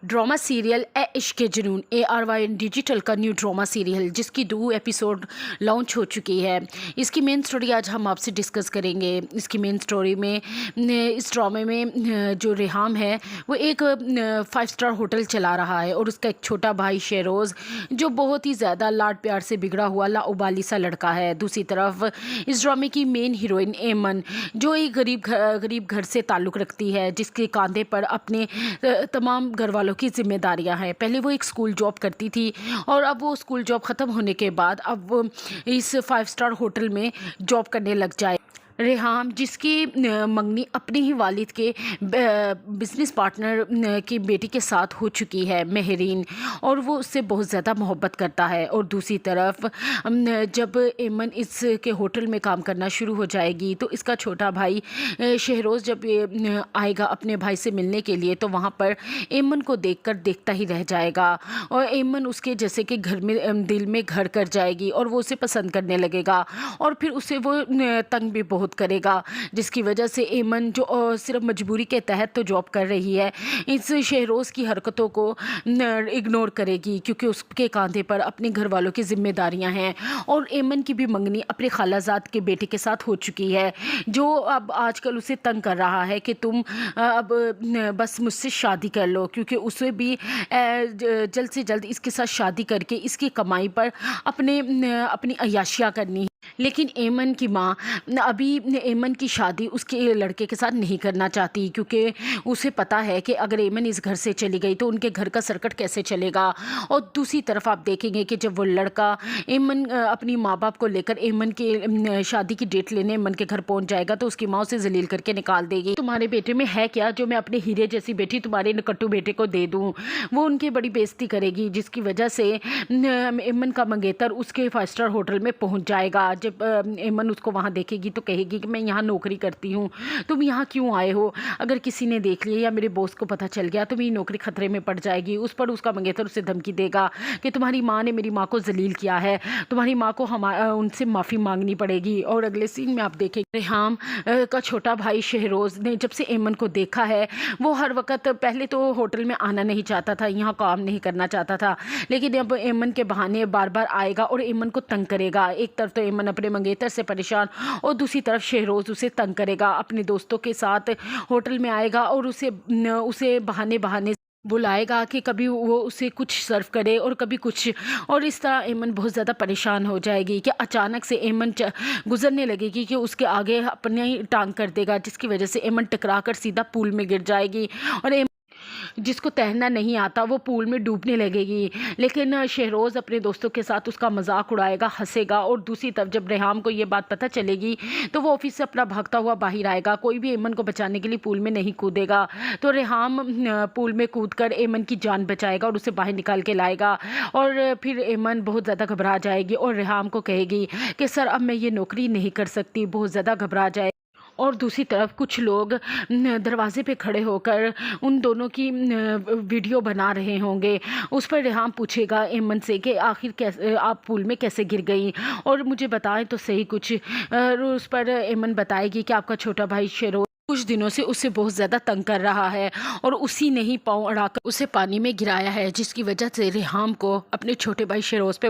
Drama serial ए इश्क के जुनून ARY डिजिटल का न्यू ड्रामा सीरियल जिसकी 2 एपिसोड लॉन्च हो चुकी है। इसकी मेन स्टोरी आज हम आपसे डिस्कस करेंगे। इसकी मेन स्टोरी में इस ड्रामे में जो रेहाम है वो एक 5 स्टार होटल चला रहा है और उसका एक छोटा भाई शेरोज़ जो बहुत ही ज़्यादा लाड प्यार से बिगड़ा हुआ लाउबाली सा लड़का है। दूसरी तरफ इस ड्रामे की मेन हीरोइन एमन जो एक गरीब घर से ताल्लुक़ रखती है, जिसके कंधे पर अपने तमाम घर वालों की जिम्मेदारियां हैं। पहले वो एक स्कूल जॉब करती थी और अब वो स्कूल जॉब ख़त्म होने के बाद अब वो इस 5 स्टार होटल में जॉब करने लग जाए। रेहाम जिसकी मंगनी अपने ही वालिद के बिज़नेस पार्टनर की बेटी के साथ हो चुकी है मेहरीन, और वो उससे बहुत ज़्यादा मोहब्बत करता है। और दूसरी तरफ जब एमन इसके होटल में काम करना शुरू हो जाएगी तो इसका छोटा भाई शहरोज़ जब आएगा अपने भाई से मिलने के लिए तो वहाँ पर एमन को देखकर देखता ही रह जाएगा और एमन उसके जैसे कि घर में दिल में घर कर जाएगी और वो उसे पसंद करने लगेगा और फिर उसे वो तंग भी बहुत करेगा, जिसकी वजह से एमन जो सिर्फ मजबूरी के तहत तो जॉब कर रही है, इस शहरोज़ की हरकतों को इग्नोर करेगी क्योंकि उसके कंधे पर अपने घर वालों की जिम्मेदारियां हैं। और एमन की भी मंगनी अपने खालाजाद के बेटे के साथ हो चुकी है जो अब आजकल उसे तंग कर रहा है कि तुम अब बस मुझसे शादी कर लो, क्योंकि उसे भी जल्द से जल्द इसके साथ शादी करके इसकी कमाई पर अपनी अय्याशियाँ करनी है। लेकिन एमन की माँ अभी एमन की शादी उसके लड़के के साथ नहीं करना चाहती क्योंकि उसे पता है कि अगर एमन इस घर से चली गई तो उनके घर का सर्कट कैसे चलेगा। और दूसरी तरफ आप देखेंगे कि जब वो लड़का एमन अपनी माँ बाप को लेकर एमन के शादी की डेट लेने एमन के घर पहुंच जाएगा तो उसकी माँ उसे जलील करके निकाल देगी। तुम्हारे बेटे में है क्या जो मैं अपने हीरे जैसी बेटी तुम्हारे नकट्टू बेटे को दे दूँ। वो उनकी बड़ी बेइज्जती करेगी, जिसकी वजह से एमन का मंगेतर उसके 5 स्टार होटल में पहुँच जाएगा। जब एमन उसको वहाँ देखेगी तो कहेगी कि मैं यहाँ नौकरी करती हूँ, तुम यहाँ क्यों आए हो, अगर किसी ने देख लिया या मेरे बॉस को पता चल गया तो मेरी नौकरी खतरे में पड़ जाएगी। उस पर उसका मंगेतर उसे धमकी देगा कि तुम्हारी माँ ने मेरी माँ को जलील किया है, तुम्हारी माँ को उनसे माफ़ी मांगनी पड़ेगी। और अगले सीन में आप देखेंगे रेहाम का छोटा भाई शहरोज़ ने जब से एमन को देखा है वो हर वक्त पहले तो होटल में आना नहीं चाहता था, यहाँ काम नहीं करना चाहता था, लेकिन अब एमन के बहाने बार बार आएगा और एमन को तंग करेगा। एक तरफ तो एमन अपने मंगेतर से परेशान और दूसरी तरफ शहरोज़ उसे तंग करेगा, अपने दोस्तों के साथ होटल में आएगा और उसे बहाने बहाने बुलाएगा कि कभी वो उसे कुछ सर्व करे और कभी कुछ। और इस तरह एमन बहुत ज़्यादा परेशान हो जाएगी कि अचानक से एमन गुजरने लगेगी कि उसके आगे अपने ही टांग कर देगा, जिसकी वजह से एमन टकरा कर सीधा पूल में गिर जाएगी और जिसको तैरना नहीं आता वो पूल में डूबने लगेगी। लेकिन शहरोज़ अपने दोस्तों के साथ उसका मजाक उड़ाएगा, हंसेगा। और दूसरी तरफ जब रेहाम को ये बात पता चलेगी तो वो ऑफिस से अपना भागता हुआ बाहर आएगा, कोई भी एमन को बचाने के लिए पूल में नहीं कूदेगा। तो रेहाम पूल में कूदकर एमन की जान बचाएगा और उसे बाहर निकाल के लाएगा। और फिर एमन बहुत ज़्यादा घबरा जाएगी और रेहाम को कहेगी कि सर अब मैं ये नौकरी नहीं कर सकती, बहुत ज़्यादा घबरा जाए। और दूसरी तरफ कुछ लोग दरवाजे पे खड़े होकर उन दोनों की वीडियो बना रहे होंगे। उस पर रेहाम पूछेगा एमन से कि आखिर कैसे आप पूल में कैसे गिर गई और मुझे बताएं तो सही कुछ। उस पर एमन बताएगी कि आपका छोटा भाई शेरो कुछ दिनों से उसे बहुत ज़्यादा तंग कर रहा है और उसी ने ही पाँव अड़ाकर उसे पानी में गिराया है, जिसकी वजह से रेहाम को अपने छोटे भाई शेरोज़ पे